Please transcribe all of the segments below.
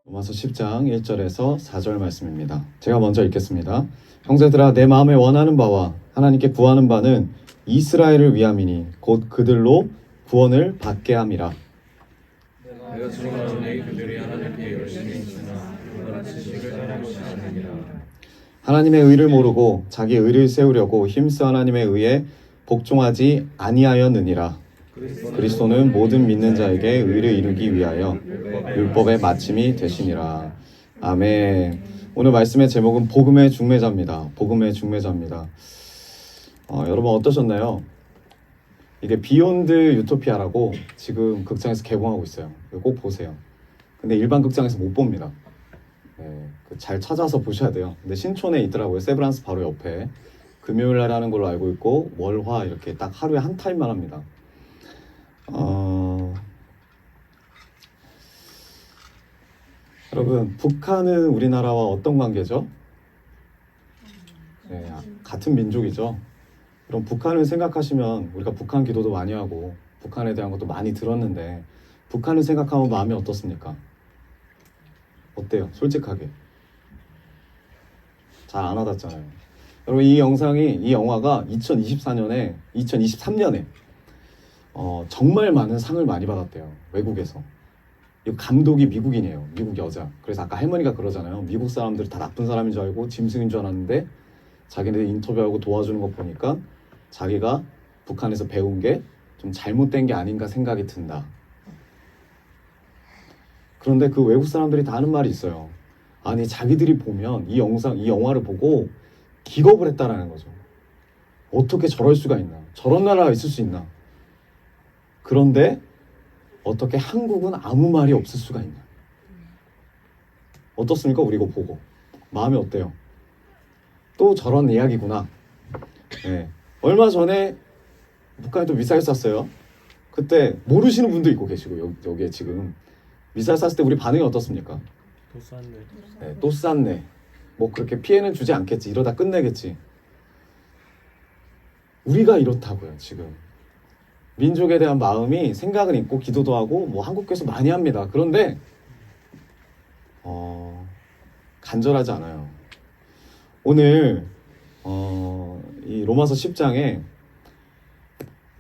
로마서 10장 1절에서 4절 말씀입니다. 제가 먼저 읽겠습니다. 형제들아, 내 마음에 원하는 바와 하나님께 구하는 바는 이스라엘을 위함이니 곧 그들로 구원을 받게 함이라. 내가 들어가노니 그들이 하나님께 열심히 있으나 그러나 지식을 따르지 않느니라. 하나님의 의를 모르고 자기 의를 세우려고 힘써 하나님의 의에 복종하지 아니하였느니라. 그리스도는 모든 믿는 자에게 의를 이루기 위하여 율법의 마침이 되시니라. 아멘. 오늘 말씀의 제목은 복음의 중매자입니다. 복음의 중매자입니다. 여러분 어떠셨나요? 이게 비욘드 유토피아라고 지금 극장에서 개봉하고 있어요. 꼭 보세요. 근데 일반 극장에서 못 봅니다. 네, 잘 찾아서 보셔야 돼요. 근데 신촌에 있더라고요. 세브란스 바로 옆에. 금요일 날 하는 걸로 알고 있고 월화 이렇게 딱 하루에 한 타임만 합니다. 여러분, 북한은 우리나라와 어떤 관계죠? 네, 같은 민족이죠. 그럼 북한을 생각하시면 우리가 북한 기도도 많이 하고 북한에 대한 것도 많이 들었는데 북한을 생각하면 마음이 어떻습니까? 어때요? 솔직하게. 잘 안 와닿잖아요. 여러분, 이 영화가 2023년에 정말 많은 상을 많이 받았대요. 외국에서. 이 감독이 미국인이에요. 미국 여자. 그래서 아까 할머니가 그러잖아요. 미국 사람들이 다 나쁜 사람인 줄 알고 짐승인 줄 알았는데 자기네들 인터뷰하고 도와주는 거 보니까 자기가 북한에서 배운 게 좀 잘못된 게 아닌가 생각이 든다. 그런데 그 외국 사람들이 다 하는 말이 있어요. 아니, 자기들이 보면 이 영화를 보고 기겁을 했다라는 거죠. 어떻게 저럴 수가 있나? 저런 나라가 있을 수 있나? 그런데 어떻게 한국은 아무 말이 없을 수가 있나? 어떻습니까? 우리 이거 보고 마음이 어때요? 또 저런 이야기구나. 네. 얼마 전에 북한에 또 미사일 쐈어요. 그때 모르시는 분도 있고 계시고 여기에 지금 미사일 쐈을 때 우리 반응이 어떻습니까? 또 쐈네. 네, 또 쐈네. 뭐 그렇게 피해는 주지 않겠지. 이러다 끝내겠지. 우리가 이렇다고요. 지금 민족에 대한 마음이 생각은 있고 기도도 하고 뭐 한국교회에서 많이 합니다. 그런데 간절하지 않아요. 오늘 이 로마서 10장에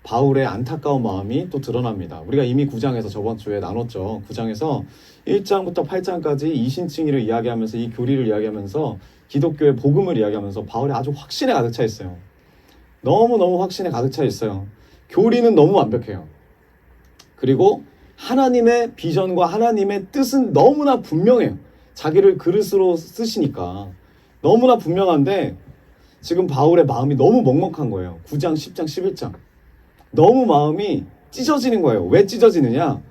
바울의 안타까운 마음이 또 드러납니다. 우리가 이미 9장에서 저번 주에 나눴죠. 9장에서 1장부터 8장까지 이신칭의를 이야기하면서 이 교리를 이야기하면서 기독교의 복음을 이야기하면서 바울이 아주 확신에 가득 차 있어요. 너무너무 확신에 가득 차 있어요. 교리는 너무 완벽해요. 그리고 하나님의 비전과 하나님의 뜻은 너무나 분명해요. 자기를 그릇으로 쓰시니까 너무나 분명한데 지금 바울의 마음이 너무 먹먹한 거예요. 9장, 10장, 11장. 너무 마음이 찢어지는 거예요. 왜 찢어지느냐?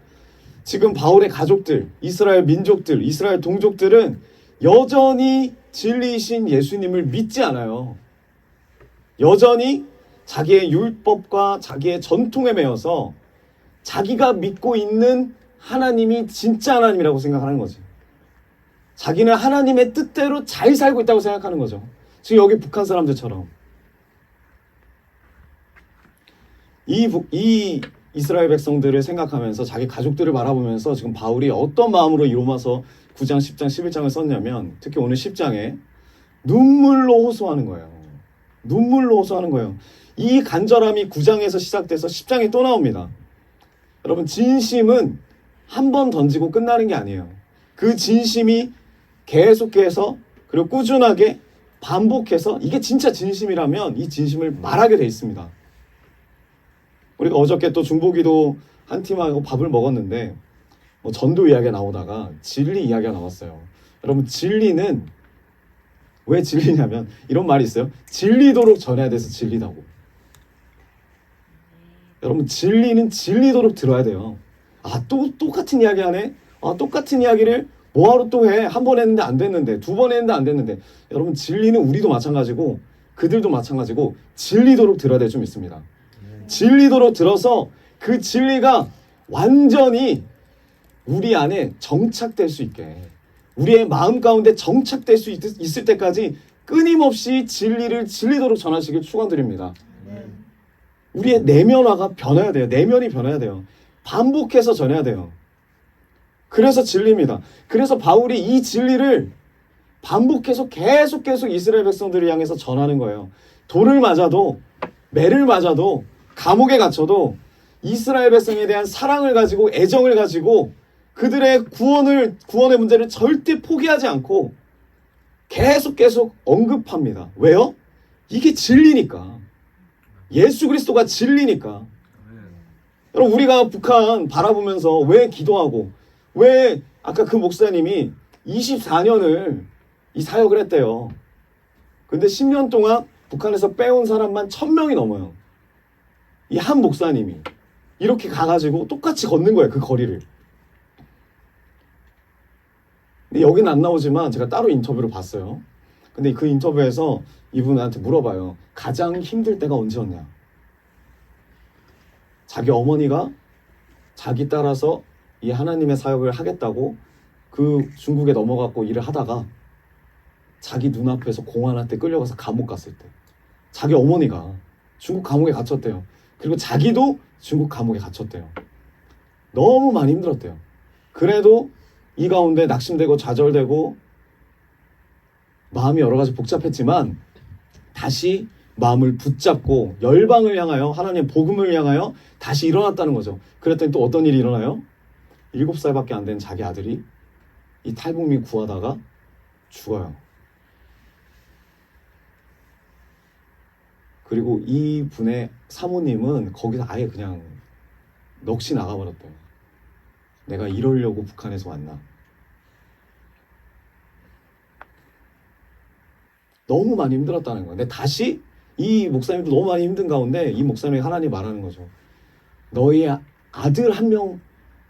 지금 바울의 가족들, 이스라엘 민족들, 이스라엘 동족들은 여전히 진리이신 예수님을 믿지 않아요. 여전히 자기의 율법과 자기의 전통에 매여서 자기가 믿고 있는 하나님이 진짜 하나님이라고 생각하는 거지. 자기는 하나님의 뜻대로 잘 살고 있다고 생각하는 거죠. 지금 여기 북한 사람들처럼. 이 이스라엘 백성들을 생각하면서 자기 가족들을 바라보면서 지금 바울이 어떤 마음으로 이 로마서 9장, 10장, 11장을 썼냐면 특히 오늘 10장에 눈물로 호소하는 거예요. 눈물로 호소하는 거예요. 이 간절함이 9장에서 시작돼서 10장에 또 나옵니다. 여러분, 진심은 한 번 던지고 끝나는 게 아니에요. 그 진심이 계속해서 그리고 꾸준하게 반복해서 이게 진짜 진심이라면 이 진심을 말하게 돼 있습니다. 우리가 어저께 또 중보기도 한 팀하고 밥을 먹었는데 뭐 전도 이야기가 나오다가 진리 이야기가 나왔어요. 여러분, 진리는 왜 진리냐면 이런 말이 있어요. 진리도록 전해야 돼서 진리다고. 여러분, 진리는 진리도록 들어야 돼요. 또 똑같은 이야기 하네? 똑같은 이야기를 뭐하러 또 해? 한 번 했는데 안 됐는데, 두 번 했는데 안 됐는데. 여러분, 진리는 우리도 마찬가지고 그들도 마찬가지고 진리도록 들어야 될 좀 있습니다. 진리도록 들어서 그 진리가 완전히 우리 안에 정착될 수 있게, 우리의 마음 가운데 정착될 수 있을 때까지 끊임없이 진리를 진리도록 전하시길 축원드립니다. 우리의 내면화가 변해야 돼요. 내면이 변해야 돼요. 반복해서 전해야 돼요. 그래서 진리입니다. 그래서 바울이 이 진리를 반복해서 계속 이스라엘 백성들을 향해서 전하는 거예요. 돌을 맞아도, 매를 맞아도, 감옥에 갇혀도 이스라엘 백성에 대한 사랑을 가지고, 애정을 가지고 그들의 구원의 문제를 절대 포기하지 않고 계속 언급합니다. 왜요? 이게 진리니까. 예수 그리스도가 진리니까. 여러분, 우리가 북한 바라보면서 왜 기도하고, 왜 아까 그 목사님이 24년을 이 사역을 했대요. 근데 10년 동안 북한에서 빼온 사람만 1000명이 넘어요. 이 한 목사님이 이렇게 가가지고 똑같이 걷는 거예요, 그 거리를. 근데 여기는 안 나오지만 제가 따로 인터뷰를 봤어요. 근데 그 인터뷰에서 이분한테 물어봐요. 가장 힘들 때가 언제였냐? 자기 어머니가 자기 따라서 이 하나님의 사역을 하겠다고 그 중국에 넘어갔고 일을 하다가 자기 눈앞에서 공안한테 끌려가서 감옥 갔을 때, 자기 어머니가 중국 감옥에 갇혔대요. 그리고 자기도 중국 감옥에 갇혔대요. 너무 많이 힘들었대요. 그래도 이 가운데 낙심되고 좌절되고 마음이 여러 가지 복잡했지만 다시 마음을 붙잡고 열방을 향하여, 하나님의 복음을 향하여 다시 일어났다는 거죠. 그랬더니 또 어떤 일이 일어나요? 7살밖에 안 된 자기 아들이 이 탈북민 구하다가 죽어요. 그리고 이 분의 사모님은 거기서 아예 그냥 넋이 나가버렸대요. 내가 이러려고 북한에서 왔나? 너무 많이 힘들었다는 거예요. 근데 다시 이 목사님도 너무 많이 힘든 가운데 이 목사님이 하나님 말하는 거죠. 너희 아들 한 명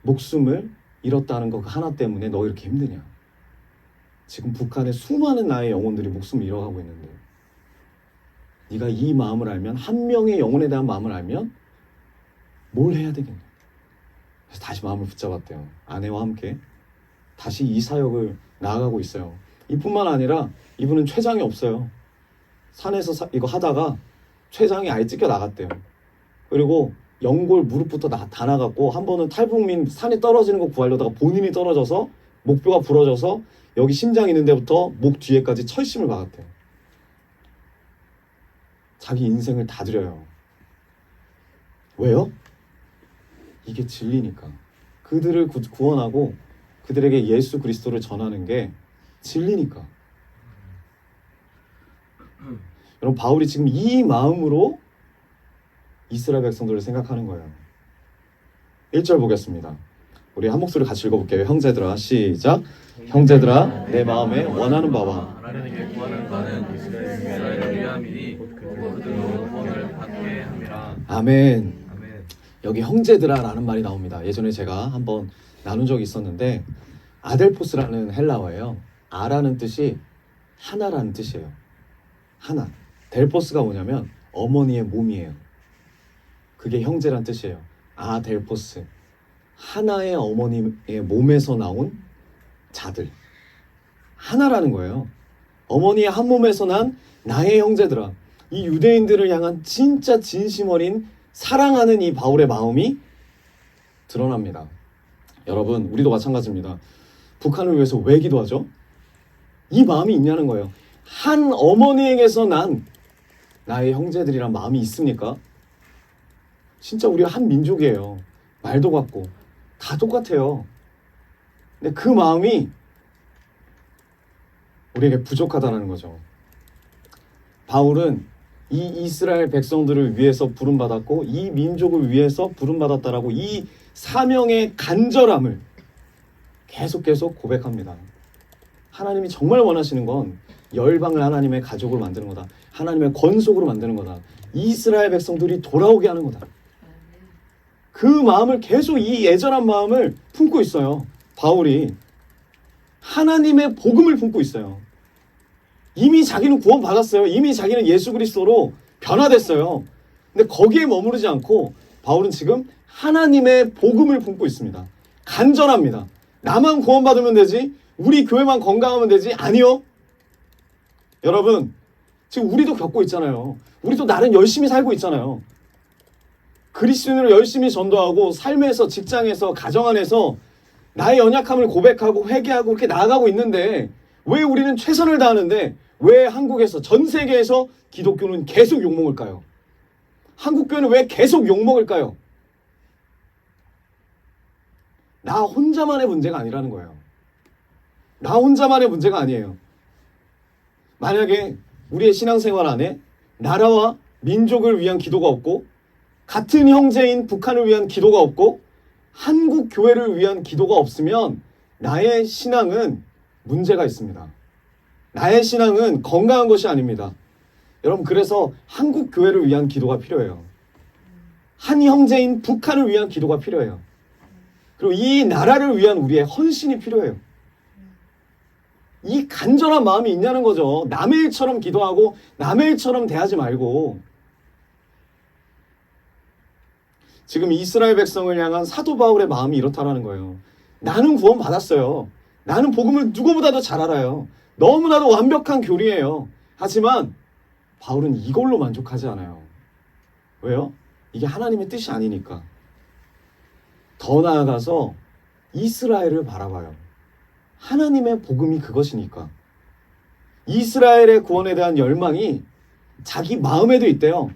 목숨을 잃었다는 거 그 하나 때문에 너 이렇게 힘드냐? 지금 북한에 수많은 나의 영혼들이 목숨을 잃어가고 있는데 네가 이 마음을 알면, 한 명의 영혼에 대한 마음을 알면 뭘 해야 되겠냐? 그래서 다시 마음을 붙잡았대요. 아내와 함께 다시 이 사역을 나아가고 있어요. 이뿐만 아니라 이분은 췌장이 없어요. 산에서 이거 하다가 췌장이 아예 찢겨 나갔대요. 그리고 연골 무릎부터 다 나갔고, 한 번은 탈북민 산에 떨어지는 거 구하려다가 본인이 떨어져서 목뼈가 부러져서 여기 심장 있는 데부터 목 뒤에까지 철심을 박았대요. 자기 인생을 다 드려요. 왜요? 이게 진리니까. 그들을 구원하고 그들에게 예수 그리스도를 전하는 게 진리니까. 여러분, 바울이 지금 이 마음으로 이스라엘 백성들을 생각하는 거예요. 1절 보겠습니다. 우리 한 목소리 같이 읽어볼게요. 형제들아, 시작. 형제들아, 내 마음에 원하는 바와 하나님께 구하는 바는 이스라엘을 위함이니 그들로 구원을 받게 함이라. 아멘. 여기 형제들아라는 말이 나옵니다. 예전에 제가 한번 나눈 적이 있었는데, 아델포스라는 헬라어예요. 아라는 뜻이 하나라는 뜻이에요. 하나. 델포스가 뭐냐면 어머니의 몸이에요. 그게 형제란 뜻이에요. 아델포스. 하나의 어머니의 몸에서 나온 자들. 하나라는 거예요. 어머니의 한 몸에서 난 나의 형제들아. 이 유대인들을 향한 진짜 진심 어린 사랑하는 이 바울의 마음이 드러납니다. 여러분, 우리도 마찬가지입니다. 북한을 위해서 왜 기도하죠? 이 마음이 있냐는 거예요. 한 어머니에게서 난 나의 형제들이란 마음이 있습니까? 진짜 우리가 한 민족이에요. 말도 같고 다 똑같아요. 근데 그 마음이 우리에게 부족하다는 거죠. 바울은 이 이스라엘 백성들을 위해서 부름받았고 이 민족을 위해서 부름받았다라고 이 사명의 간절함을 계속 고백합니다. 하나님이 정말 원하시는 건 열방을 하나님의 가족으로 만드는 거다. 하나님의 권속으로 만드는 거다. 이스라엘 백성들이 돌아오게 하는 거다. 그 마음을 계속, 이 애절한 마음을 품고 있어요. 바울이 하나님의 복음을 품고 있어요. 이미 자기는 구원받았어요. 이미 자기는 예수 그리스도로 변화됐어요. 근데 거기에 머무르지 않고 바울은 지금 하나님의 복음을 품고 있습니다. 간절합니다. 나만 구원받으면 되지? 우리 교회만 건강하면 되지? 아니요. 여러분, 지금 우리도 겪고 있잖아요. 우리도 나름 열심히 살고 있잖아요. 그리스도인으로 열심히 전도하고 삶에서, 직장에서, 가정 안에서 나의 연약함을 고백하고 회개하고 이렇게 나아가고 있는데 왜 우리는 최선을 다하는데 왜 한국에서 전 세계에서 기독교는 계속 욕먹을까요? 한국교회는 왜 계속 욕먹을까요? 나 혼자만의 문제가 아니라는 거예요. 나 혼자만의 문제가 아니에요. 만약에 우리의 신앙생활 안에 나라와 민족을 위한 기도가 없고 같은 형제인 북한을 위한 기도가 없고 한국 교회를 위한 기도가 없으면 나의 신앙은 문제가 있습니다. 나의 신앙은 건강한 것이 아닙니다. 여러분, 그래서 한국 교회를 위한 기도가 필요해요. 한 형제인 북한을 위한 기도가 필요해요. 그리고 이 나라를 위한 우리의 헌신이 필요해요. 이 간절한 마음이 있냐는 거죠. 남의 일처럼 기도하고 남의 일처럼 대하지 말고. 지금 이스라엘 백성을 향한 사도 바울의 마음이 이렇다라는 거예요. 나는 구원 받았어요. 나는 복음을 누구보다도 잘 알아요. 너무나도 완벽한 교리예요. 하지만 바울은 이걸로 만족하지 않아요. 왜요? 이게 하나님의 뜻이 아니니까. 더 나아가서 이스라엘을 바라봐요. 하나님의 복음이 그것이니까. 이스라엘의 구원에 대한 열망이 자기 마음에도 있대요.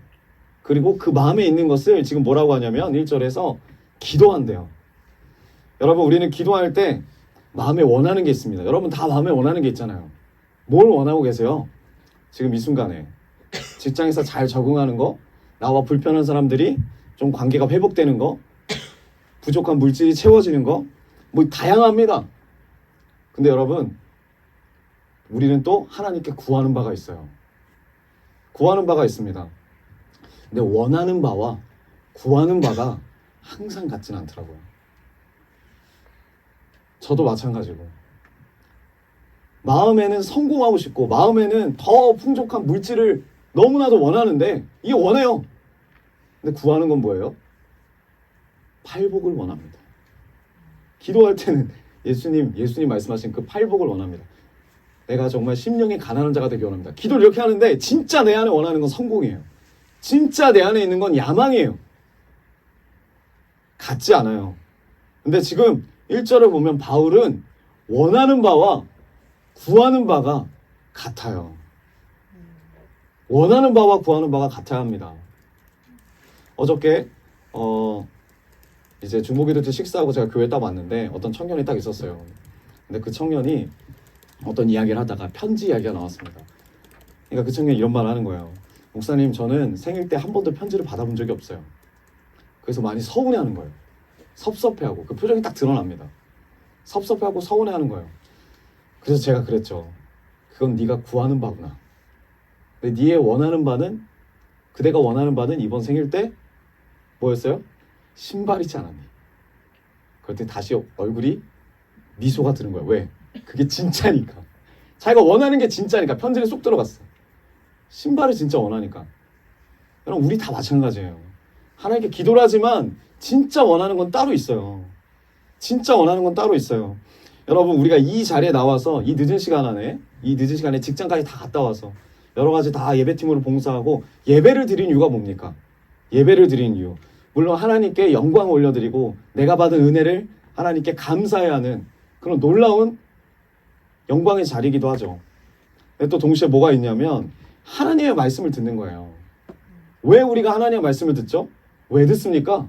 그리고 그 마음에 있는 것을 지금 뭐라고 하냐면 1절에서 기도한대요. 여러분, 우리는 기도할 때 마음에 원하는 게 있습니다. 여러분 다 마음에 원하는 게 있잖아요. 뭘 원하고 계세요? 지금 이 순간에 직장에서 잘 적응하는 거, 나와 불편한 사람들이 좀 관계가 회복되는 거, 부족한 물질이 채워지는 거, 뭐 다양합니다. 근데 여러분, 우리는 또 하나님께 구하는 바가 있어요. 구하는 바가 있습니다. 근데 원하는 바와 구하는 바가 항상 같진 않더라고요. 저도 마찬가지고. 마음에는 성공하고 싶고 마음에는 더 풍족한 물질을 너무나도 원하는데 이게 원해요. 근데 구하는 건 뭐예요? 팔복을 원합니다. 기도할 때는 예수님 말씀하신 그 팔복을 원합니다. 내가 정말 심령이 가난한 자가 되기 원합니다. 기도를 이렇게 하는데 진짜 내 안에 원하는 건 성공이에요. 진짜 내 안에 있는 건 야망이에요. 같지 않아요. 근데 지금 1절을 보면 바울은 원하는 바와 구하는 바가 같아요. 원하는 바와 구하는 바가 같아야 합니다. 어저께 이제 중보기도 때 식사하고 제가 교회에 딱 왔는데 어떤 청년이 딱 있었어요. 근데 그 청년이 어떤 이야기를 하다가 편지 이야기가 나왔습니다. 그러니까 그 청년이 이런 말을 하는 거예요. 목사님, 저는 생일 때 한 번도 편지를 받아본 적이 없어요. 그래서 많이 서운해하는 거예요. 섭섭해하고. 그 표정이 딱 드러납니다. 섭섭해하고 서운해하는 거예요. 그래서 제가 그랬죠. 그건 네가 구하는 바구나. 근데 네의 원하는 바는, 그대가 원하는 바는 이번 생일 때 뭐였어요? 신발이지 않았니? 그럴 때 다시 얼굴이 미소가 드는 거예요. 왜? 그게 진짜니까. 자기가 원하는 게 진짜니까. 편지에 쏙 들어갔어. 신발을 진짜 원하니까. 여러분, 우리 다 마찬가지예요. 하나님께 기도를 하지만 진짜 원하는 건 따로 있어요. 진짜 원하는 건 따로 있어요. 여러분, 우리가 이 자리에 나와서 이 늦은 시간에 직장까지 다 갔다 와서 여러 가지 다 예배팀으로 봉사하고 예배를 드린 이유가 뭡니까? 예배를 드린 이유. 물론 하나님께 영광을 올려드리고 내가 받은 은혜를 하나님께 감사해야 하는 그런 놀라운 영광의 자리이기도 하죠. 근데 또 동시에 뭐가 있냐면 하나님의 말씀을 듣는 거예요. 왜 우리가 하나님의 말씀을 듣죠? 왜 듣습니까?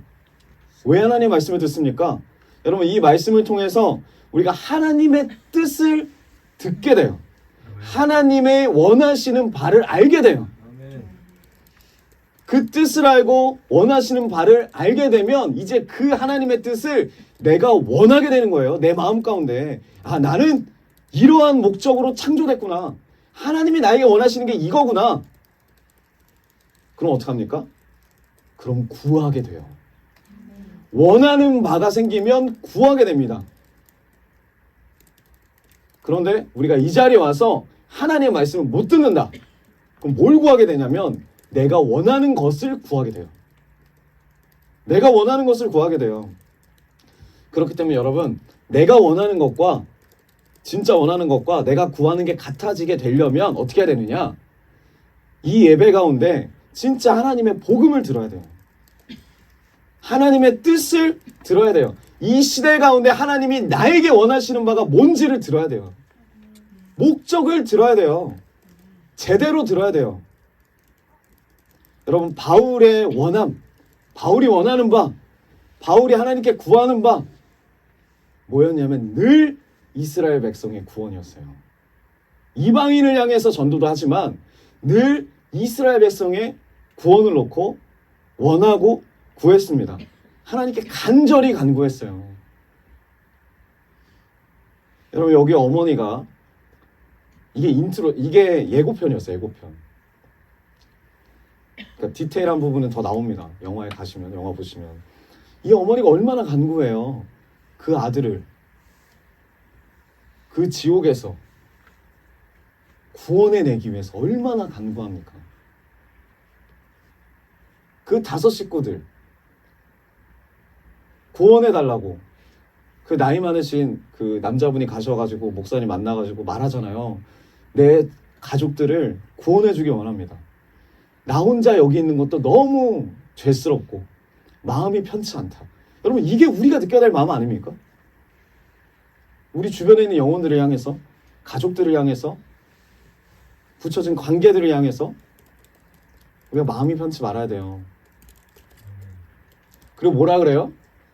왜 하나님의 말씀을 듣습니까? 여러분, 이 말씀을 통해서 우리가 하나님의 뜻을 듣게 돼요. 하나님의 원하시는 바를 알게 돼요. 그 뜻을 알고 원하시는 바를 알게 되면 이제 그 하나님의 뜻을 내가 원하게 되는 거예요. 내 마음 가운데. 아, 나는 이러한 목적으로 창조됐구나. 하나님이 나에게 원하시는 게 이거구나. 그럼 어떡합니까? 그럼 구하게 돼요. 원하는 바가 생기면 구하게 됩니다. 그런데 우리가 이 자리에 와서 하나님의 말씀을 못 듣는다. 그럼 뭘 구하게 되냐면 내가 원하는 것을 구하게 돼요. 내가 원하는 것을 구하게 돼요. 그렇기 때문에 여러분, 내가 원하는 것과 진짜 원하는 것과 내가 구하는 게 같아지게 되려면 어떻게 해야 되느냐? 이 예배 가운데 진짜 하나님의 복음을 들어야 돼요. 하나님의 뜻을 들어야 돼요. 이 시대 가운데 하나님이 나에게 원하시는 바가 뭔지를 들어야 돼요. 목적을 들어야 돼요. 제대로 들어야 돼요. 여러분, 바울의 원함, 바울이 원하는 바, 바울이 하나님께 구하는 바 뭐였냐면 늘 이스라엘 백성의 구원이었어요. 이방인을 향해서 전도도 하지만 늘 이스라엘 백성의 구원을 놓고 원하고 구했습니다. 하나님께 간절히 간구했어요. 여러분, 여기 어머니가 이게 예고편이었어요. 예고편. 그러니까 디테일한 부분은 더 나옵니다. 영화에 가시면, 영화 보시면 이 어머니가 얼마나 간구해요. 그 아들을 그 지옥에서 구원해내기 위해서 얼마나 간구합니까? 그 5 식구들 구원해달라고 그 나이 많으신 그 남자분이 가셔가지고 목사님 만나가지고 말하잖아요. 내 가족들을 구원해주기 원합니다. 나 혼자 여기 있는 것도 너무 죄스럽고 마음이 편치 않다. 여러분, 이게 우리가 느껴야 될 마음 아닙니까? 우리 주변에 있는 영혼들을 향해서, 가족들을 향해서, 붙여진 관계들을 향해서 우리가 마음이 편치 말아야 돼요. 그리고 뭐라 그래요?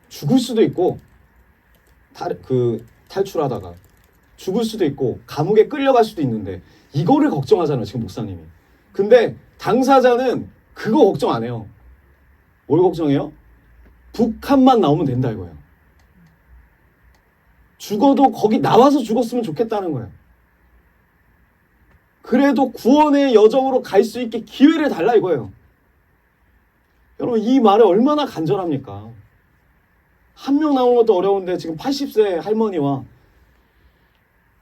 죽을 수도 있고 탈출하다가 죽을 수도 있고 감옥에 끌려갈 수도 있는데 이거를 걱정하잖아요, 지금 목사님이. 근데 당사자는 그거 걱정 안 해요. 뭘 걱정해요? 북한만 나오면 된다 이거예요. 죽어도 거기 나와서 죽었으면 좋겠다는 거예요. 그래도 구원의 여정으로 갈 수 있게 기회를 달라 이거예요. 여러분, 이 말에 얼마나 간절합니까? 한 명 나오는 것도 어려운데 지금 80세 할머니와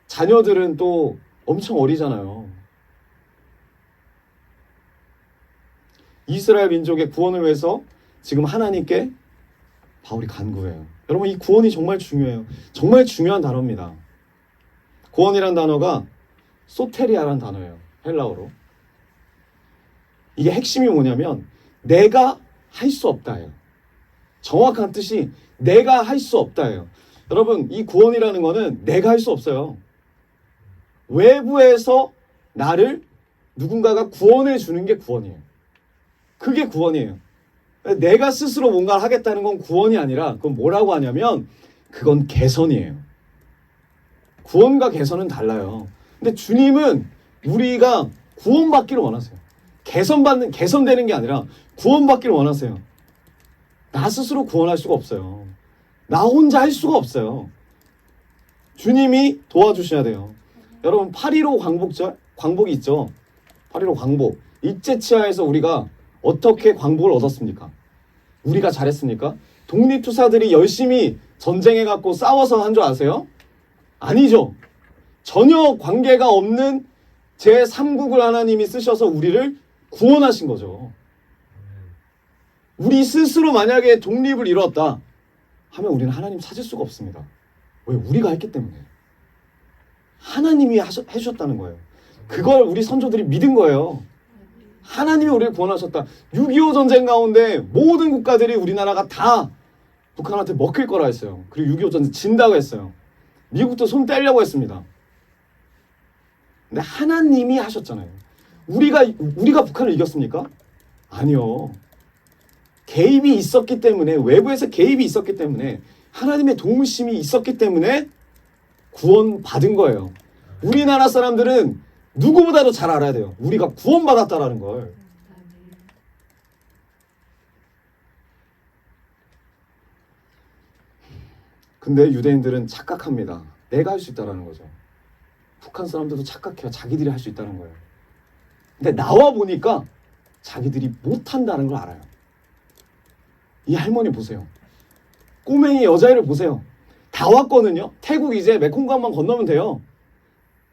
자녀들은 또 엄청 어리잖아요. 이스라엘 민족의 구원을 위해서 지금 하나님께 바울이 간구해요. 여러분, 이 구원이 정말 중요해요. 정말 중요한 단어입니다. 구원이란 단어가 소테리아라는 단어예요. 헬라어로. 이게 핵심이 뭐냐면 내가 할 수 없다예요. 정확한 뜻이 내가 할 수 없다예요. 여러분, 이 구원이라는 거는 내가 할 수 없어요. 외부에서 나를 누군가가 구원해 주는 게 구원이에요. 그게 구원이에요. 내가 스스로 뭔가를 하겠다는 건 구원이 아니라 그건 뭐라고 하냐면 그건 개선이에요. 구원과 개선은 달라요. 근데 주님은 우리가 구원받기를 원하세요. 개선되는 게 아니라 구원받기를 원하세요. 나 스스로 구원할 수가 없어요. 나 혼자 할 수가 없어요. 주님이 도와주셔야 돼요. 여러분, 8.15 광복이 있죠. 8.15 광복. 일제치하에서 우리가 어떻게 광복을 얻었습니까? 우리가 잘했습니까? 독립투사들이 열심히 전쟁해갖고 싸워서 한 줄 아세요? 아니죠. 전혀 관계가 없는 제3국을 하나님이 쓰셔서 우리를 구원하신 거죠. 우리 스스로 만약에 독립을 이뤘다 하면 우리는 하나님 찾을 수가 없습니다. 왜? 우리가 했기 때문에. 하나님이 해주셨다는 거예요. 그걸 우리 선조들이 믿은 거예요. 하나님이 우리를 구원하셨다. 6.25 전쟁 가운데 모든 국가들이 우리나라가 다 북한한테 먹힐 거라 했어요. 그리고 6.25 전쟁 진다고 했어요. 미국도 손 떼려고 했습니다. 근데 하나님이 하셨잖아요. 우리가 북한을 이겼습니까? 아니요. 개입이 있었기 때문에, 외부에서 개입이 있었기 때문에, 하나님의 도우심이 있었기 때문에 구원받은 거예요. 우리나라 사람들은 누구보다도 잘 알아야 돼요. 우리가 구원받았다라는 걸. 근데 유대인들은 착각합니다. 내가 할 수 있다라는 거죠. 북한 사람들도 착각해요. 자기들이 할 수 있다는 거예요. 근데 나와 보니까 자기들이 못한다는 걸 알아요. 이 할머니 보세요. 꼬맹이 여자애를 보세요. 다 왔거든요. 태국 이제 메콩강만 건너면 돼요.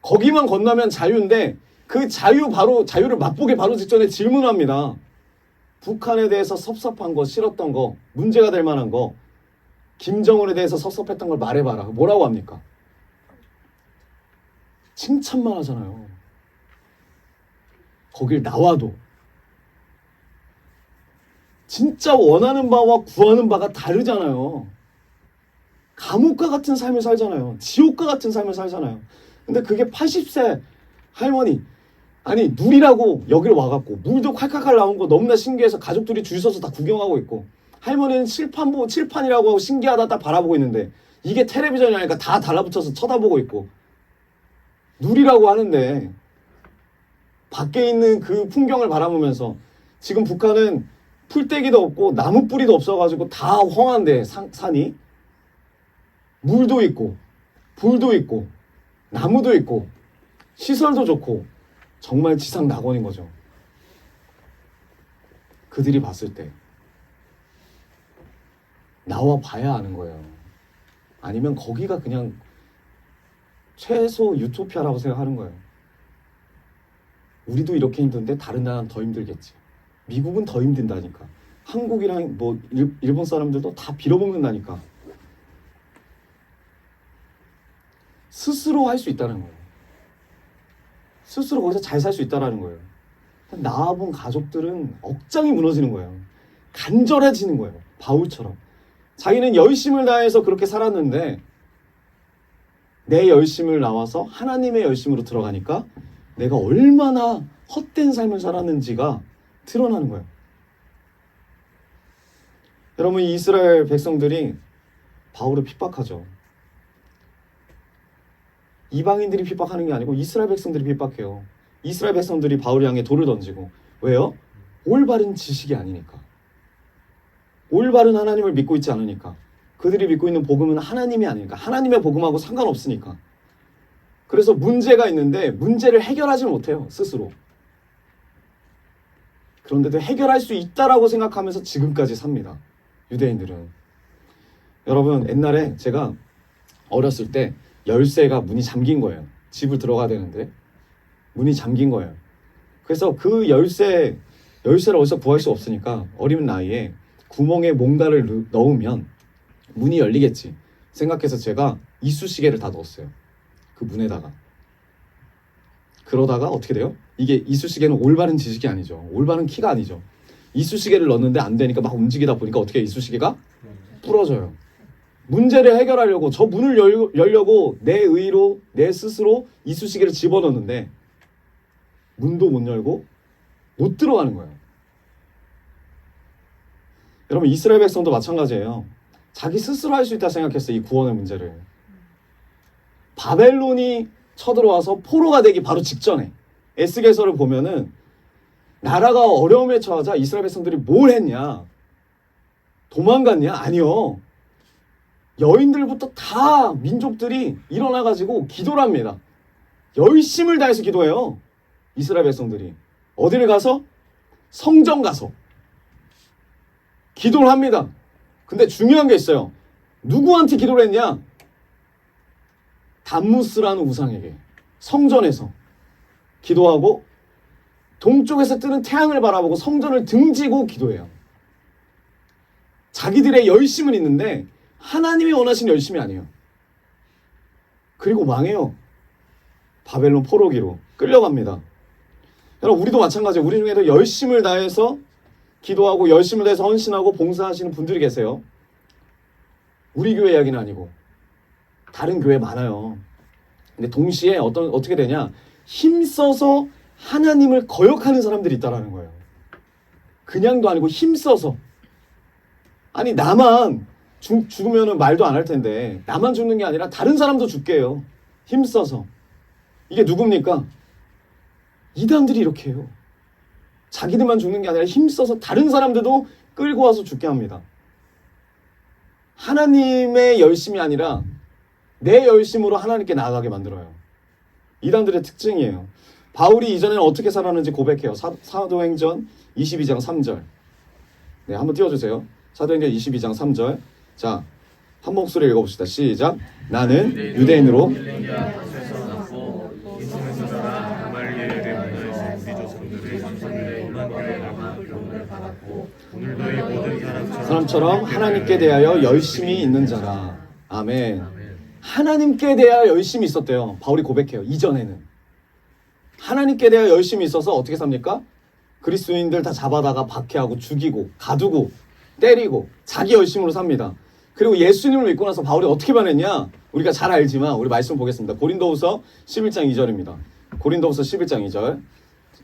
거기만 건너면 자유인데 그 자유를 맛보기 바로 직전에 질문합니다. 북한에 대해서 섭섭한 거, 싫었던 거, 문제가 될 만한 거, 김정은에 대해서 섭섭했던 걸 말해봐라. 뭐라고 합니까? 칭찬만 하잖아요. 거길 나와도. 진짜 원하는 바와 구하는 바가 다르잖아요. 감옥과 같은 삶을 살잖아요. 지옥과 같은 삶을 살잖아요. 근데 그게 80세 할머니, 아니 누리라고 여기로 와갖고 물도 칼칼칼 나온 거 너무나 신기해서 가족들이 줄 서서 다 구경하고 있고, 할머니는 칠판이라고 하고 신기하다 딱 바라보고 있는데 이게 텔레비전이 아니니까 다 달라붙어서 쳐다보고 있고, 누리라고 하는데 밖에 있는 그 풍경을 바라보면서, 지금 북한은 풀떼기도 없고 나무 뿌리도 없어가지고 다 험한데 산이, 물도 있고 불도 있고 나무도 있고 시설도 좋고 정말 지상 낙원인 거죠. 그들이 봤을 때 나와 봐야 아는 거예요. 아니면 거기가 그냥 최소 유토피아라고 생각하는 거예요. 우리도 이렇게 힘든데 다른 나라는 더 힘들겠지. 미국은 더 힘든다니까. 한국이랑 뭐 일본 사람들도 다 빌어먹는다니까. 스스로 할 수 있다는 거예요. 스스로 거기서 잘 살 수 있다는 거예요. 나와본 가족들은 억장이 무너지는 거예요. 간절해지는 거예요. 바울처럼. 자기는 열심을 다해서 그렇게 살았는데 내 열심을 나와서 하나님의 열심으로 들어가니까 내가 얼마나 헛된 삶을 살았는지가 드러나는 거예요. 여러분, 이 이스라엘 백성들이 바울을 핍박하죠. 이방인들이 핍박하는 게 아니고 이스라엘 백성들이 핍박해요. 이스라엘 백성들이 바울 향해 돌을 던지고. 왜요? 올바른 지식이 아니니까. 올바른 하나님을 믿고 있지 않으니까. 그들이 믿고 있는 복음은 하나님이 아니니까. 하나님의 복음하고 상관없으니까. 그래서 문제가 있는데 문제를 해결하지 못해요, 스스로. 그런데도 해결할 수 있다라고 생각하면서 지금까지 삽니다, 유대인들은. 여러분, 옛날에 제가 어렸을 때 열쇠가 문이 잠긴 거예요. 집을 들어가야 되는데 문이 잠긴 거예요. 그래서 그 열쇠를 어디서 구할 수 없으니까 어린 나이에 구멍에 뭔가를 넣으면 문이 열리겠지 생각해서 제가 이쑤시개를 다 넣었어요, 그 문에다가. 그러다가 어떻게 돼요? 이게 이쑤시개는 올바른 지식이 아니죠. 올바른 키가 아니죠. 이쑤시개를 넣었는데 안 되니까 막 움직이다 보니까 어떻게 이쑤시개가 부러져요. 문제를 해결하려고 저 문을 열려고 내 의로 내 스스로 이쑤시개를 집어넣는데 문도 못 열고 못 들어가는 거예요. 여러분, 이스라엘 백성도 마찬가지예요. 자기 스스로 할 수 있다 생각했어요, 이 구원의 문제를. 바벨론이 쳐들어와서 포로가 되기 바로 직전에 에스겔서를 보면은 나라가 어려움에 처하자 이스라엘 백성들이 뭘 했냐? 도망갔냐? 아니요. 여인들부터 다 민족들이 일어나가지고 기도를 합니다. 열심을 다해서 기도해요, 이스라엘 백성들이. 어디를 가서? 성전 가서 기도를 합니다. 근데 중요한 게 있어요. 누구한테 기도를 했냐? 담무스라는 우상에게 성전에서 기도하고 동쪽에서 뜨는 태양을 바라보고 성전을 등지고 기도해요. 자기들의 열심은 있는데 하나님이 원하신 열심이 아니에요. 그리고 망해요. 바벨론 포로기로 끌려갑니다. 여러분, 우리도 마찬가지예요. 우리 중에도 열심을 다해서 기도하고 열심을 다해서 헌신하고 봉사하시는 분들이 계세요. 우리 교회 이야기는 아니고 다른 교회 많아요. 근데 동시에 어떻게 되냐? 힘써서 하나님을 거역하는 사람들이 있다라는 거예요. 그냥도 아니고 힘써서. 아니, 나만 죽으면 말도 안 할 텐데 나만 죽는 게 아니라 다른 사람도 죽게 해요, 힘써서. 이게 누굽니까? 이단들이 이렇게 해요. 자기들만 죽는 게 아니라 힘써서 다른 사람들도 끌고 와서 죽게 합니다. 하나님의 열심이 아니라 내 열심으로 하나님께 나아가게 만들어요. 이단들의 특징이에요. 바울이 이전에는 어떻게 살았는지 고백해요. 사도행전 22장 3절. 네, 한번 띄워주세요. 사도행전 22장 3절. 자, 한 목소리 읽어봅시다. 시작. 나는 유대인으로 사람처럼 하나님께 대하여 열심히 있는 자라. 아멘. 하나님께 대하여 열심히 있었대요. 바울이 고백해요. 이전에는 하나님께 대하여 열심히 있어서 어떻게 삽니까? 그리스도인들 다 잡아다가 박해하고 죽이고 가두고 때리고 자기 열심으로 삽니다. 그리고 예수님을 믿고 나서 바울이 어떻게 변했냐? 우리가 잘 알지만 우리 말씀 보겠습니다. 고린도후서 11장 2절입니다. 고린도후서 11장 2절.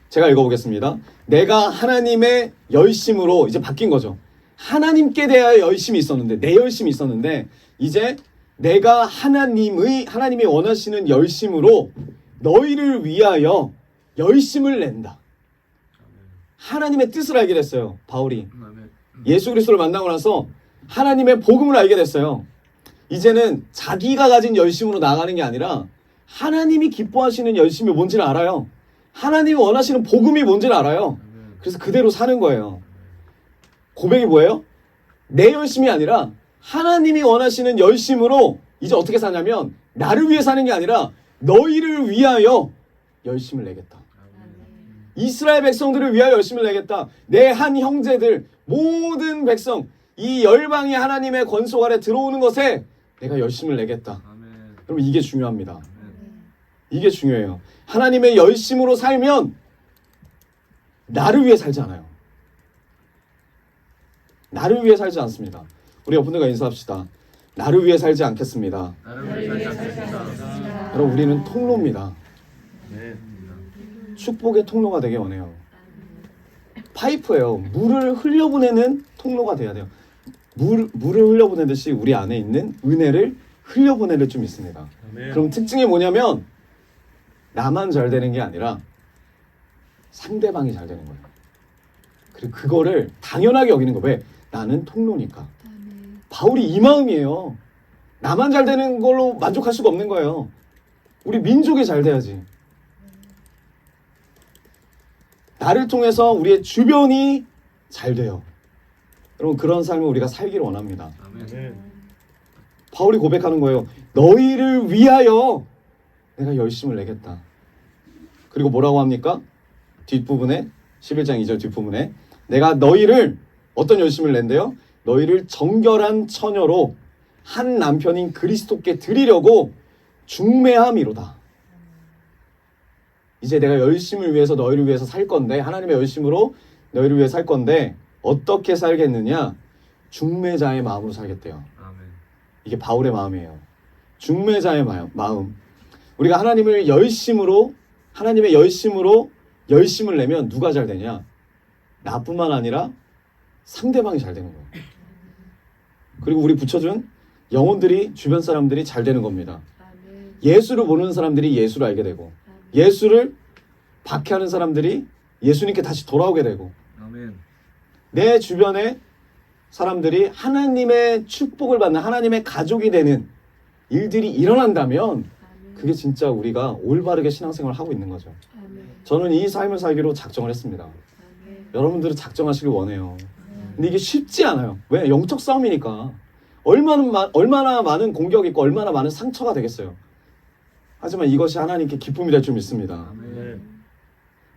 제가 읽어보겠습니다. 내가 하나님의 열심으로 이제 바뀐 거죠. 하나님께 대하여 열심이 있었는데, 내 열심이 있었는데, 이제 내가 하나님이 원하시는 열심으로 너희를 위하여 열심을 낸다. 하나님의 뜻을 알게 됐어요. 바울이 예수 그리스도를 만나고 나서 하나님의 복음을 알게 됐어요. 이제는 자기가 가진 열심으로 나가는 게 아니라 하나님이 기뻐하시는 열심이 뭔지를 알아요. 하나님이 원하시는 복음이 뭔지를 알아요. 그래서 그대로 사는 거예요. 고백이 뭐예요? 내 열심이 아니라 하나님이 원하시는 열심으로 이제 어떻게 사냐면 나를 위해 사는 게 아니라 너희를 위하여 열심을 내겠다. 이스라엘 백성들을 위하여 열심을 내겠다. 내 한 형제들, 모든 백성, 이 열방이 하나님의 권속 아래 들어오는 것에 내가 열심을 내겠다. 여러분 이게 중요합니다. 이게 중요해요. 하나님의 열심으로 살면 나를 위해 살지 않아요. 나를 위해 살지 않습니다. 우리 옆분들과 인사합시다. 나를 위해 살지 않겠습니다. 여러분 우리는 통로입니다. 축복의 통로가 되게 원해요. 파이프예요. 물을 흘려보내는 통로가 돼야 돼요. 물을 흘려보내듯이 우리 안에 있는 은혜를 흘려보내는 좀 있습니다. 그럼 특징이 뭐냐면 나만 잘 되는 게 아니라 상대방이 잘 되는 거예요. 그리고 그거를 당연하게 여기는 거예요. 왜? 나는 통로니까. 바울이 이 마음이에요. 나만 잘 되는 걸로 만족할 수가 없는 거예요. 우리 민족이 잘 돼야지. 나를 통해서 우리의 주변이 잘 돼요. 여러분 그런 삶을 우리가 살기를 원합니다. 바울이 고백하는 거예요. 너희를 위하여 내가 열심을 내겠다. 그리고 뭐라고 합니까? 뒷부분에 11장 2절 뒷부분에 내가 너희를 어떤 열심을 낸대요? 너희를 정결한 처녀로 한 남편인 그리스도께 드리려고 중매함이로다. 이제 내가 열심을 위해서 너희를 위해서 살 건데 하나님의 열심으로 너희를 위해 살 건데 어떻게 살겠느냐? 중매자의 마음으로 살겠대요. 이게 바울의 마음이에요. 중매자의 마음. 우리가 하나님의 열심으로 열심을 내면 누가 잘 되냐? 나뿐만 아니라 상대방이 잘 되는 거예요. 그리고 우리 붙여준 영혼들이 주변 사람들이 잘 되는 겁니다. 예수를 모르는 사람들이 예수를 알게 되고 예수를 박해하는 사람들이 예수님께 다시 돌아오게 되고 내 주변에 사람들이 하나님의 축복을 받는 하나님의 가족이 되는 일들이 일어난다면 그게 진짜 우리가 올바르게 신앙생활을 하고 있는 거죠. 저는 이 삶을 살기로 작정을 했습니다. 여러분들은 작정하시길 원해요. 근데 이게 쉽지 않아요. 왜? 영적 싸움이니까. 얼마나 많은 공격이 있고 얼마나 많은 상처가 되겠어요. 하지만 이것이 하나님께 기쁨이 될 줄 믿습니다.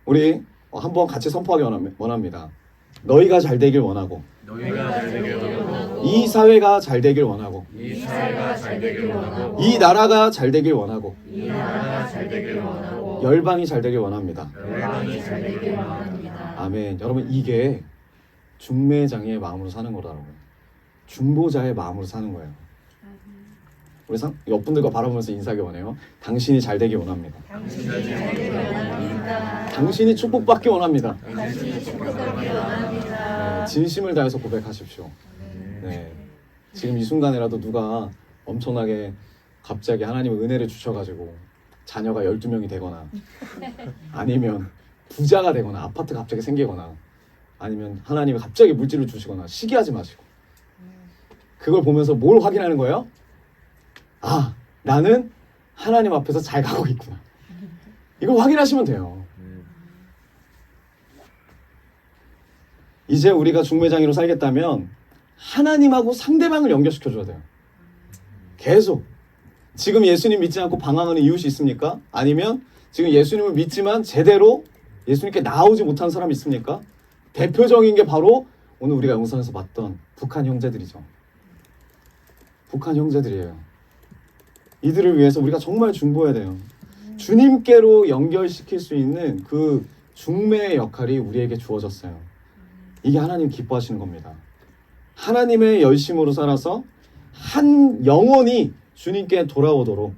우리 한번 같이 선포하기 원합니다. 너희가 잘 되길 원하고 이 사회가 잘 되길 원하고 이 나라가 잘 되길 원하고 열방이 잘 되길 원합니다. 아멘. 여러분 이게 중매장의 마음으로 사는 거라고요. 중보자의 마음으로 사는 거예요. 우리 옆분들과 바라보면서 인사하기 원해요. 당신이 잘 되길 원합니다. 당신이 축복받기 원합니다. 네, 진심을 다해서 고백하십시오. 네, 지금 이 순간에라도 누가 엄청나게 갑자기 하나님의 은혜를 주셔가지고 자녀가 12명이 되거나 아니면 부자가 되거나 아파트가 갑자기 생기거나 아니면 하나님이 갑자기 물질을 주시거나 시기하지 마시고 그걸 보면서 뭘 확인하는 거예요? 아, 나는 하나님 앞에서 잘 가고 있구나. 이걸 확인하시면 돼요. 이제 우리가 중매장이로 살겠다면 하나님하고 상대방을 연결시켜줘야 돼요. 계속. 지금 예수님 믿지 않고 방황하는 이웃이 있습니까? 아니면 지금 예수님을 믿지만 제대로 예수님께 나오지 못한 사람이 있습니까? 대표적인 게 바로 오늘 우리가 영상에서 봤던 북한 형제들이죠. 북한 형제들이에요. 이들을 위해서 우리가 정말 중보해야 돼요. 주님께로 연결시킬 수 있는 그 중매의 역할이 우리에게 주어졌어요. 이게 하나님 기뻐하시는 겁니다. 하나님의 열심으로 살아서 한 영혼이 주님께 돌아오도록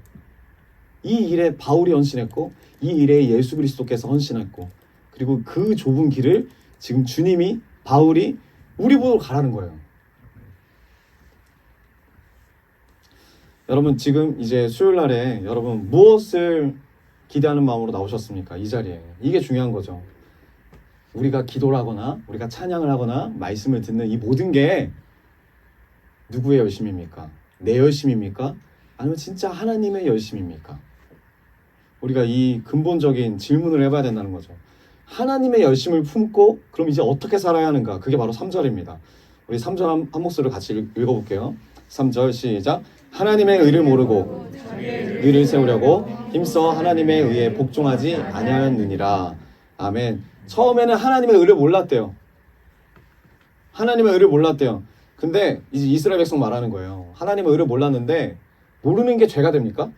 이 일에 바울이 헌신했고 이 일에 예수 그리스도께서 헌신했고 그리고 그 좁은 길을 지금 주님이 바울이 우리 보러 가라는 거예요. 여러분 지금 이제 수요일 날에 여러분 무엇을 기대하는 마음으로 나오셨습니까? 이 자리에. 이게 중요한 거죠. 우리가 기도를 하거나 우리가 찬양을 하거나 말씀을 듣는 이 모든 게 누구의 열심입니까? 내 열심입니까? 아니면 진짜 하나님의 열심입니까? 우리가 이 근본적인 질문을 해봐야 된다는 거죠. 하나님의 열심을 품고 그럼 이제 어떻게 살아야 하는가? 그게 바로 3절입니다. 우리 3절 한 목소리로 같이 읽어볼게요. 3절 시작. 하나님의 의를 모르고 의를 세우려고 힘써 하나님의 의에 복종하지 아니하였느니라. 아멘. 처음에는 하나님의 의를 몰랐대요. 하나님의 의를 몰랐대요. 근데 이제 이스라엘 백성 말하는 거예요. 하나님의 의를 몰랐는데 모르는 게 죄가 됩니까?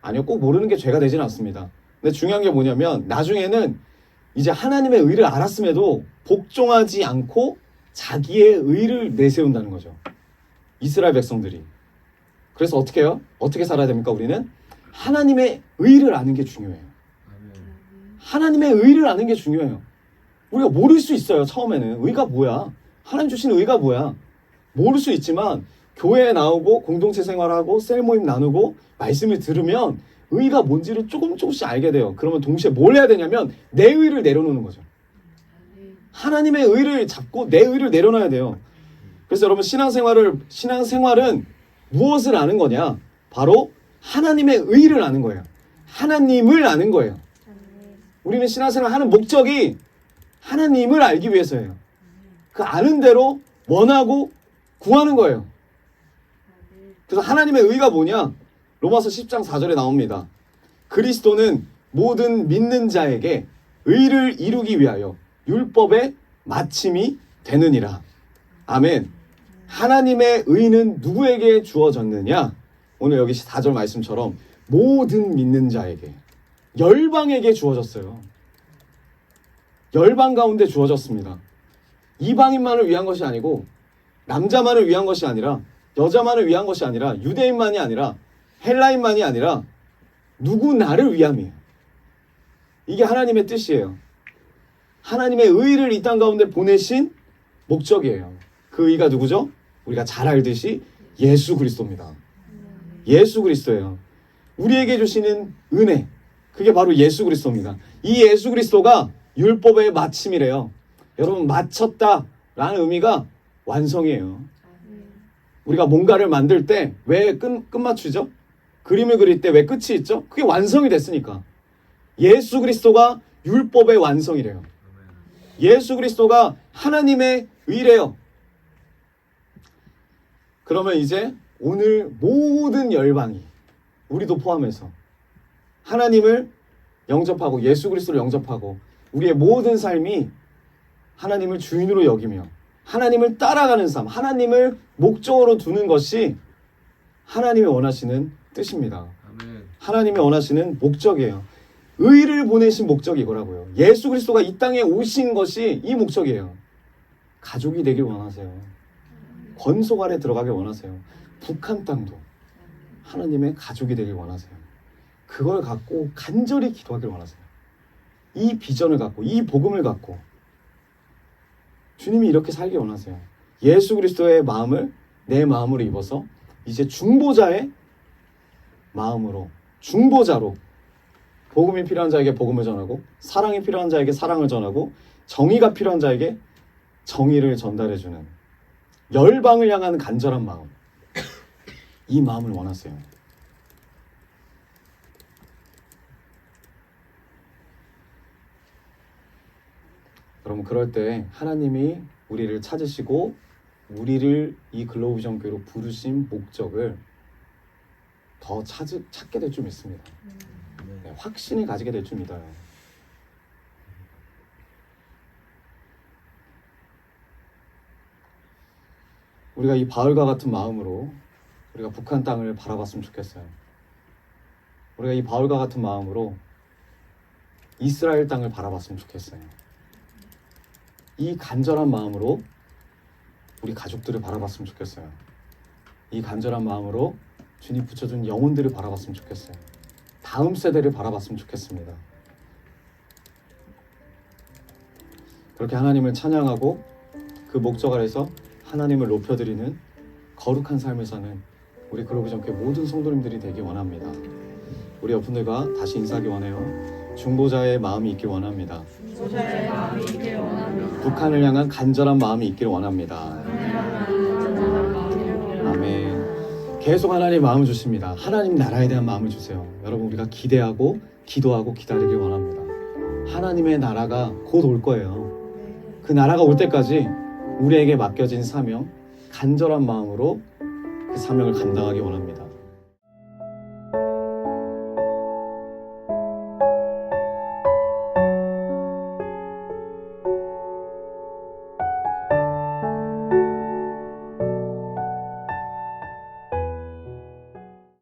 아니요, 꼭 모르는 게 죄가 되지는 않습니다. 근데 중요한 게 뭐냐면 나중에는 이제 하나님의 의를 알았음에도 복종하지 않고 자기의 의를 내세운다는 거죠. 이스라엘 백성들이. 그래서 어떻게 해요? 어떻게 살아야 됩니까? 우리는 하나님의 의를 아는 게 중요해요. 하나님의 의를 아는 게 중요해요. 우리가 모를 수 있어요. 처음에는 의가 뭐야? 하나님 주신 의가 뭐야? 모를 수 있지만 교회에 나오고 공동체 생활하고 셀 모임 나누고 말씀을 들으면 의가 뭔지를 조금씩 알게 돼요. 그러면 동시에 뭘 해야 되냐면 내 의를 내려놓는 거죠. 하나님의 의를 잡고 내 의를 내려놔야 돼요. 그래서 여러분 신앙생활은 무엇을 아는 거냐? 바로 하나님의 의를 아는 거예요. 하나님을 아는 거예요. 우리는 신앙생활 하는 목적이 하나님을 알기 위해서예요. 그 아는 대로 원하고 구하는 거예요. 그래서 하나님의 의가 뭐냐? 로마서 10장 4절에 나옵니다. 그리스도는 모든 믿는 자에게 의를 이루기 위하여 율법의 마침이 되느니라. 아멘. 하나님의 의는 누구에게 주어졌느냐? 오늘 여기 4절 말씀처럼 모든 믿는 자에게, 열방에게 주어졌어요. 열방 가운데 주어졌습니다. 이방인만을 위한 것이 아니고 남자만을 위한 것이 아니라 여자만을 위한 것이 아니라 유대인만이 아니라 헬라인만이 아니라 누구나를 위함이에요. 이게 하나님의 뜻이에요. 하나님의 의를 이 땅 가운데 보내신 목적이에요. 그 의가 누구죠? 우리가 잘 알듯이 예수 그리스도입니다. 예수 그리스도예요. 우리에게 주시는 은혜, 그게 바로 예수 그리스도입니다. 이 예수 그리스도가 율법의 마침이래요. 여러분, 마쳤다라는 의미가 완성이에요. 우리가 뭔가를 만들 때 왜 끝마추죠? 그림을 그릴 때 왜 끝이 있죠? 그게 완성이 됐으니까. 예수 그리스도가 율법의 완성이래요. 예수 그리스도가 하나님의 의래요. 그러면 이제 오늘 모든 열방이, 우리도 포함해서 하나님을 영접하고 예수 그리스도를 영접하고 우리의 모든 삶이 하나님을 주인으로 여기며 하나님을 따라가는 삶, 하나님을 목적으로 두는 것이 하나님이 원하시는 뜻입니다. 하나님이 원하시는 목적이에요. 의를 보내신 목적이 이거라고요. 예수 그리스도가 이 땅에 오신 것이 이 목적이에요. 가족이 되길 원하세요. 권속 아래 들어가길 원하세요. 북한 땅도 하나님의 가족이 되길 원하세요. 그걸 갖고 간절히 기도하길 원하세요. 이 비전을 갖고, 이 복음을 갖고 주님이 이렇게 살기 원하세요. 예수 그리스도의 마음을 내 마음으로 입어서 이제 중보자의 마음으로, 중보자로 복음이 필요한 자에게 복음을 전하고 사랑이 필요한 자에게 사랑을 전하고 정의가 필요한 자에게 정의를 전달해주는 열방을 향한 간절한 마음, 이 마음을 원하세요. 여러분, 그럴 때 하나님이 우리를 찾으시고 우리를 이 글로우비전 교회로 부르신 목적을 더 찾게 될 줄 믿습니다. 네, 확신을 가지게 될 줄 믿어요. 우리가 이 바울과 같은 마음으로 우리가 북한 땅을 바라봤으면 좋겠어요. 우리가 이 바울과 같은 마음으로 이스라엘 땅을 바라봤으면 좋겠어요. 이 간절한 마음으로 우리 가족들을 바라봤으면 좋겠어요. 이 간절한 마음으로 주님 붙여준 영혼들을 바라봤으면 좋겠어요. 다음 세대를 바라봤으면 좋겠습니다. 그렇게 하나님을 찬양하고 그 목적 아래서 하나님을 높여드리는 거룩한 삶을 사는 우리 그로브전교회 모든 성도님들이 되기 원합니다. 우리 여러분들과 다시 인사하기 원해요. 중보자의 마음이 있길 원합니다. 북한을 향한 간절한 마음이 있길 원합니다. 아멘. 계속 하나님 마음을 주십니다. 하나님 나라에 대한 마음을 주세요. 여러분, 우리가 기대하고 기도하고 기다리길 원합니다. 하나님의 나라가 곧 올 거예요. 그 나라가 올 때까지 우리에게 맡겨진 사명, 간절한 마음으로 그 사명을 감당하기 원합니다.